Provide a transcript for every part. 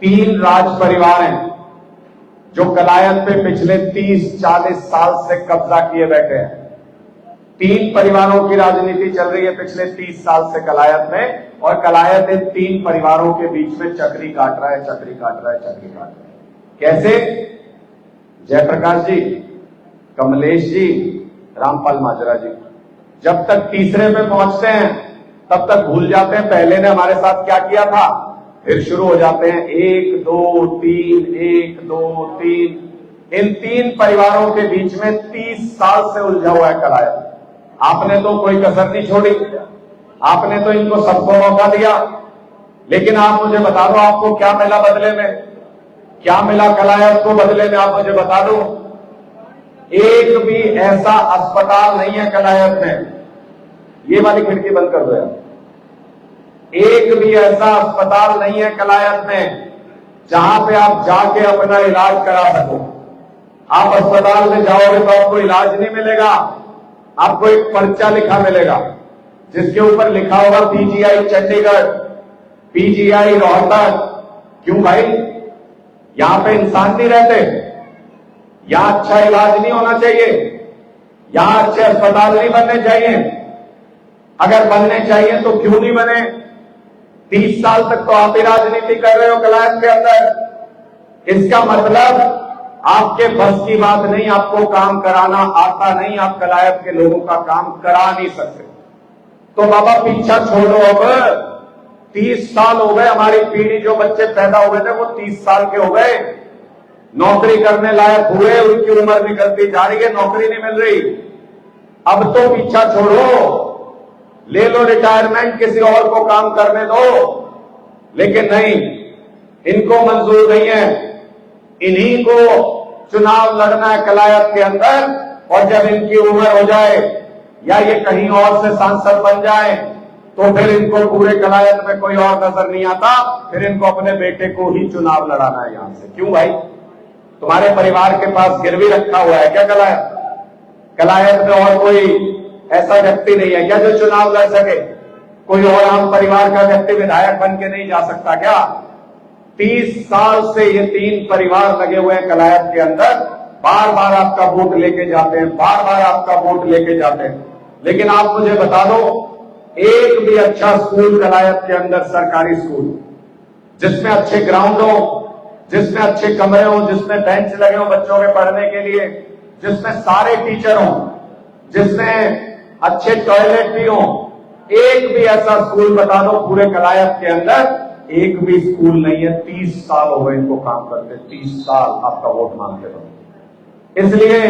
तीन राज परिवार हैं जो कलायत पे पिछले 30-40 साल से कब्जा किए बैठे हैं। तीन परिवारों की राजनीति चल रही है पिछले 30 साल से कलायत में, और कलायत इन तीन परिवारों के बीच में चक्री काट रहा है, चक्री काट रहा है, चक्री काट रहा है। कैसे? जयप्रकाश जी, कमलेश जी, रामपाल माजरा जी जब तक तीसरे पे पहुंचते हैं तब तक भूल जाते हैं पहले ने हमारे साथ क्या किया था। फिर शुरू हो जाते हैं 1 2 3, 1 2 3। इन तीन परिवारों के बीच में 30 साल से उलझा हुआ है कलायत। आपने तो कोई कसर नहीं छोड़ी, आपने तो इनको सबको मौका दिया। लेकिन आप मुझे बता दो, आपको क्या मिला बदले में? क्या मिला कलायत को बदले में? आप मुझे बता दो। एक भी ऐसा अस्पताल नहीं है कलायत में, ये वाली खिड़की बंद कर दो यार। एक भी ऐसा अस्पताल नहीं है कलायत में जहां पे आप जाके अपना इलाज करा सको। आप अस्पताल में जाओगे तो आपको इलाज नहीं मिलेगा, आपको एक पर्चा लिखा मिलेगा जिसके ऊपर लिखा होगा पीजीआई चंडीगढ़, पीजीआई रोहतक। क्यों भाई? यहां पे इंसान नहीं रहते, यहां अच्छा इलाज नहीं होना चाहिए, यहां अच्छे अस्पताल नहीं बनने चाहिए? अगर बनने चाहिए तो क्यों नहीं बने? 30 साल तक तो आप ही राजनीति कर रहे हो कलायत के अंदर। इसका मतलब आपके बस की बात नहीं, आपको काम कराना आता नहीं, आप कलायत के लोगों का काम करा नहीं सकते। तो बाबा पीछा छोड़ो। अब 30 साल हो गए, हमारी पीढ़ी जो बच्चे पैदा हुए थे वो 30 साल के हो गए, नौकरी करने लायक हुए, उनकी उम्र निकलती जा रही है, नौकरी नहीं मिल रही। अब तो पीछा छोड़ो, ले लो रिटायरमेंट, किसी और को काम करने दो। लेकिन नहीं, इनको मंजूर नहीं है। इन्हीं को चुनाव लड़ना है कलायत के अंदर, और जब इनकी उम्र हो जाए या ये कहीं और से सांसद बन जाए तो फिर इनको पूरे कलायत में कोई और नजर नहीं आता, फिर इनको अपने बेटे को ही चुनाव लड़ाना है यहां से। क्यों भाई? तुम्हारे परिवार के पास गिरवी रखा हुआ है क्या कलायत? कलायत में और कोई ऐसा व्यक्ति नहीं है क्या जो चुनाव लड़ सके? कोई और आम परिवार का व्यक्ति विधायक बन के नहीं जा सकता क्या? 30 साल से ये तीन परिवार लगे हुए हैं कलायत के अंदर, बार बार आपका वोट लेके जाते हैं, बार बार आपका वोट लेके जाते हैं। लेकिन आप मुझे बता दो, एक भी अच्छा स्कूल कलायत के अंदर, सरकारी स्कूल जिसमें अच्छे ग्राउंड हो, जिसमें अच्छे कमरे हो, जिसमें बेंच लगे हो बच्चों के पढ़ने के लिए, जिसमें सारे टीचर हो, जिसमें अच्छे टॉयलेट भी हो, एक भी ऐसा स्कूल बता दो पूरे कलायत के अंदर? एक भी स्कूल नहीं है। 30 साल हो गए इनको काम करते, 30 साल आपका वोट मांगते रहो। इसलिए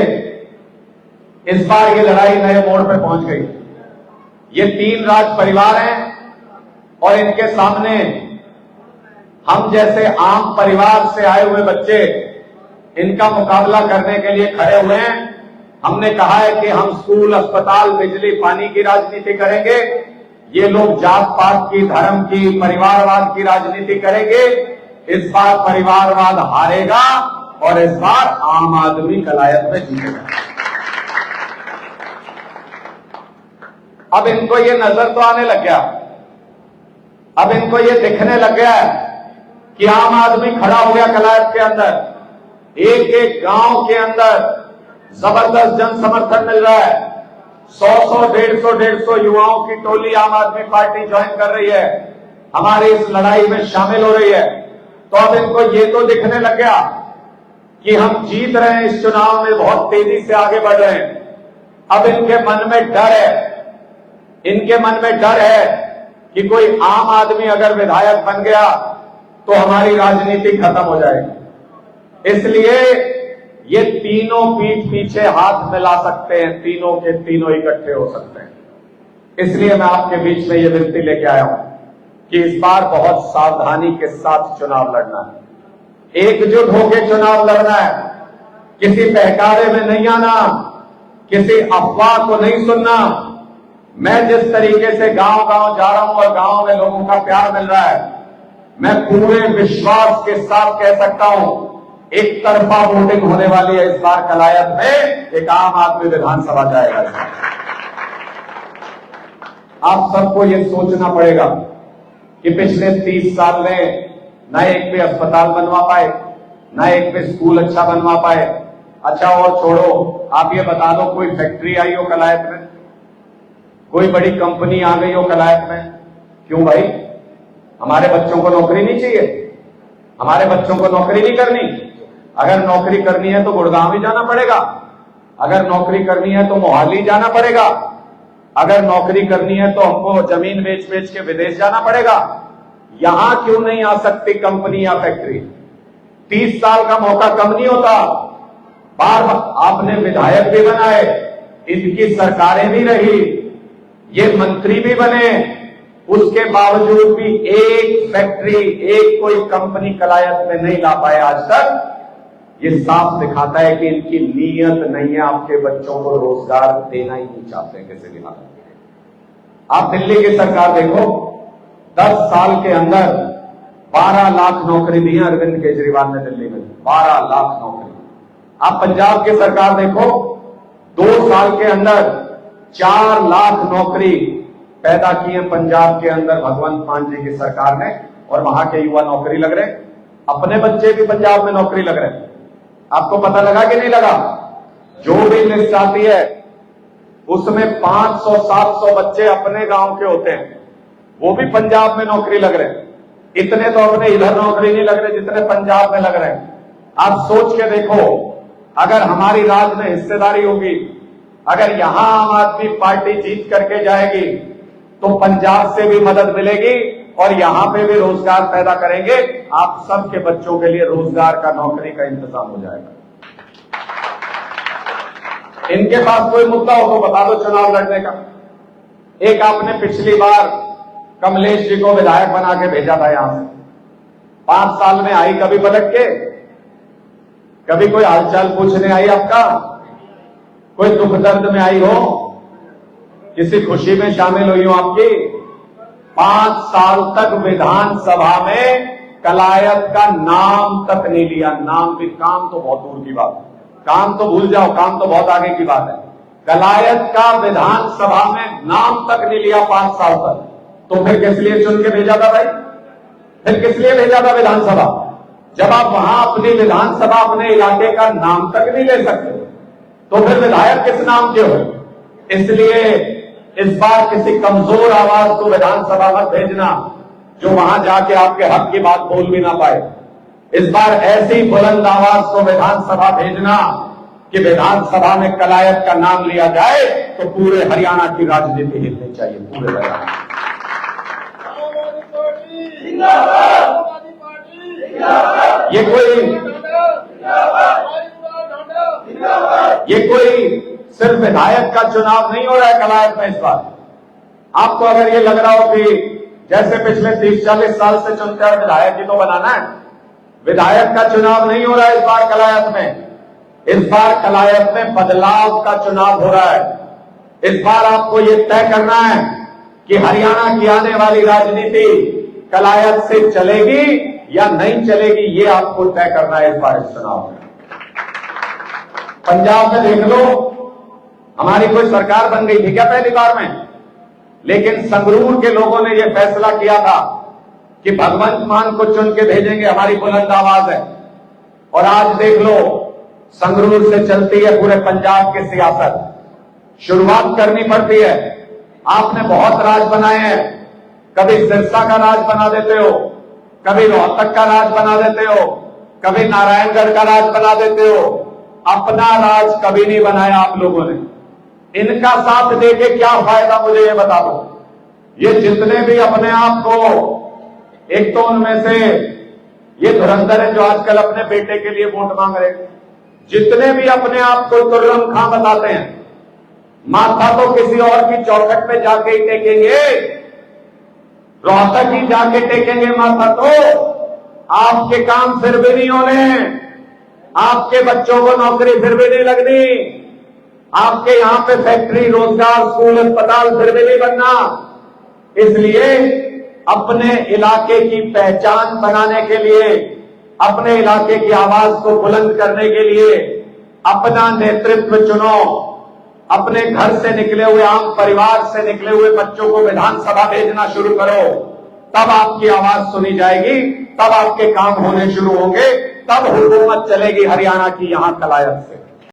इस बार ये लड़ाई नए मोड़ पे पहुंच गई। ये तीन राज परिवार हैं और इनके सामने हम जैसे आम परिवार से आए हुए बच्चे इनका मुकाबला करने के लिए खड़े हुए हैं। हमने कहा है कि हम स्कूल, अस्पताल, बिजली, पानी की राजनीति करेंगे। ये लोग जात पात की, धर्म की, परिवारवाद की राजनीति करेंगे। इस बार परिवारवाद हारेगा और इस बार आम आदमी कलायत में जीतेगा। अब इनको ये नजर तो आने लग गया, अब इनको ये दिखने लग गया कि आम आदमी खड़ा हो गया कलायत के अंदर। एक एक गांव के अंदर जबरदस्त जन समर्थन मिल रहा है। 100 150 युवाओं की टोली आम आदमी पार्टी ज्वाइन कर रही है, हमारी इस लड़ाई में शामिल हो रही है। तो अब इनको ये तो दिखने लग गया कि हम जीत रहे हैं, इस चुनाव में बहुत तेजी से आगे बढ़ रहे हैं। अब इनके मन में डर है, इनके मन में डर है कि कोई आम आदमी अगर विधायक बन गया तो हमारी राजनीति खत्म हो जाएगी। इसलिए ये तीनों पीठ पीछे हाथ मिला सकते हैं, तीनों के तीनों इकट्ठे हो सकते हैं। इसलिए मैं आपके बीच में ये विनती लेके आया हूं कि इस बार बहुत सावधानी के साथ चुनाव लड़ना है, एकजुट होकर चुनाव लड़ना है। किसी बहकावे में नहीं आना, किसी अफवाह को नहीं सुनना। मैं जिस तरीके से गांव गांव जा रहा हूं और गांव में लोगों का प्यार मिल रहा है, मैं पूरे विश्वास के साथ कह सकता हूं एक तरफा वोटिंग होने वाली है इस बार कलायत में। एक आम आदमी विधानसभा जाएगा। आप सबको ये सोचना पड़ेगा कि पिछले 30 साल में न एक भी अस्पताल बनवा पाए, न एक भी स्कूल अच्छा बनवा पाए। अच्छा और छोड़ो, आप ये बता दो कोई फैक्ट्री आई हो कलायत में, कोई बड़ी कंपनी आ गई हो कलायत में? क्यों भाई? हमारे बच्चों को नौकरी नहीं चाहिए? हमारे बच्चों को नौकरी नहीं करनी? अगर नौकरी करनी है तो गुड़गांव ही जाना पड़ेगा, अगर नौकरी करनी है तो मोहाली जाना पड़ेगा, अगर नौकरी करनी है तो हमको जमीन बेच बेच के विदेश जाना पड़ेगा। यहां क्यों नहीं आ सकती कंपनी या फैक्ट्री? 30 साल का मौका कम नहीं होता। बार आपने विधायक भी बनाए, इनकी सरकारें भी रही, ये मंत्री भी बने, उसके बावजूद भी एक फैक्ट्री, एक कोई कंपनी कलायत में नहीं ला पाए आज तक। ये साफ दिखाता है कि इनकी नीयत नहीं है, आपके बच्चों को रोजगार देना ही नहीं चाहते किसी भी हालत में। आप दिल्ली की सरकार देखो, 10 साल के अंदर 12 लाख नौकरी दी है अरविंद केजरीवाल ने दिल्ली में, 12 लाख नौकरी। आप पंजाब की सरकार देखो, 2 साल के अंदर 4 लाख नौकरी पैदा की है पंजाब के अंदर भगवंत मान जी की सरकार ने, और वहां के युवा नौकरी लग रहे, अपने बच्चे भी पंजाब में नौकरी लग रहे। आपको पता लगा कि नहीं लगा? जो भी लिस्ट आती है उसमें 500-700 बच्चे अपने गांव के होते हैं, वो भी पंजाब में नौकरी लग रहे। इतने तो अपने इधर नौकरी नहीं लग रहे जितने पंजाब में लग रहे हैं। आप सोच के देखो, अगर हमारी राज में हिस्सेदारी होगी, अगर यहां आम आदमी पार्टी जीत करके जाएगी तो पंजाब से भी मदद मिलेगी और यहां पे भी रोजगार पैदा करेंगे। आप सबके बच्चों के लिए रोजगार का, नौकरी का इंतजाम हो जाएगा। इनके पास कोई मुद्दा हो तो बता दो चुनाव लड़ने का। एक आपने पिछली बार कमलेश जी को विधायक बना के भेजा था यहां से, 5 साल में आई कभी पलट के? कभी कोई हालचाल पूछने आई आपका? कोई दुख दर्द में आई हो? किसी खुशी में शामिल हुई हो आपकी? 5 साल तक विधानसभा में कलायत का नाम तक नहीं लिया। नाम भी, काम तो बहुत दूर की बात है, काम तो भूल जाओ, काम तो बहुत आगे की बात है। कलायत का विधानसभा में नाम तक नहीं लिया 5 साल तक। तो फिर किस लिए चुन के भेजा था भाई? फिर किस लिए भेजा था विधानसभा? जब आप वहां अपनी विधानसभा, अपने इलाके का नाम तक नहीं ले सकते तो फिर विधायक किस नाम के हो? इसलिए इस बार किसी कमजोर आवाज को विधानसभा में भेजना जो वहां जाके आपके हक की बात बोल भी ना पाए। इस बार ऐसी बुलंद आवाज को विधानसभा भेजना कि विधानसभा में कलायत का नाम लिया जाए तो पूरे हरियाणा की राजनीति हिलनी चाहिए, पूरे हरियाणा। ये कोई सिर्फ विधायक का चुनाव नहीं हो रहा है कलायत में इस बार। आपको अगर ये लग रहा हो कि जैसे पिछले 30-40 साल से चुनते हैं विधायक ही तो बनाना है, विधायक का चुनाव नहीं हो रहा है इस बार कलायत में। इस बार कलायत में बदलाव का चुनाव हो रहा है। इस बार आपको ये तय करना है कि हरियाणा की आने वाली राजनीति कलायत से चलेगी या नहीं चलेगी, ये आपको तय करना है इस बार इस चुनाव में। पंजाब में देख लो, हमारी कोई सरकार बन गई थी क्या पहली बार में? लेकिन संगरूर के लोगों ने यह फैसला किया था कि भगवंत मान को चुन के भेजेंगे, हमारी बुलंद आवाज है। और आज देख लो, संगरूर से चलती है पूरे पंजाब की सियासत। शुरुआत करनी पड़ती है। आपने बहुत राज बनाए हैं, कभी सिरसा का राज बना देते हो, कभी रोहतक का राज बना देते हो, कभी नारायणगढ़ का राज बना देते हो। अपना राज कभी नहीं बनाया आप लोगों ने। इनका साथ देके क्या फायदा, मुझे ये बता दो। ये जितने भी अपने आप को, एक तो उनमें से ये धुरंधर है जो आजकल अपने बेटे के लिए वोट मांग रहे हैं, जितने भी अपने आप को तुर्रम खां बताते हैं, माथा तो किसी और की चौखट पे जाके ही टेकेंगे, रोहतक ही जाके टेकेंगे माथा। तो आपके काम फिर भी नहीं होने, आपके बच्चों को नौकरी फिर भी नहीं लगनी, आपके यहां पे फैक्ट्री, रोजगार, स्कूल, अस्पताल फिर भी नहीं बनना। इसलिए अपने इलाके की पहचान बनाने के लिए, अपने इलाके की आवाज को बुलंद करने के लिए अपना नेतृत्व चुनो। अपने घर से निकले हुए, आम परिवार से निकले हुए बच्चों को विधानसभा भेजना शुरू करो। तब आपकी आवाज सुनी जाएगी, तब आपके काम होने शुरू होंगे, तब हुकूमत चलेगी हरियाणा की यहां कलायत से।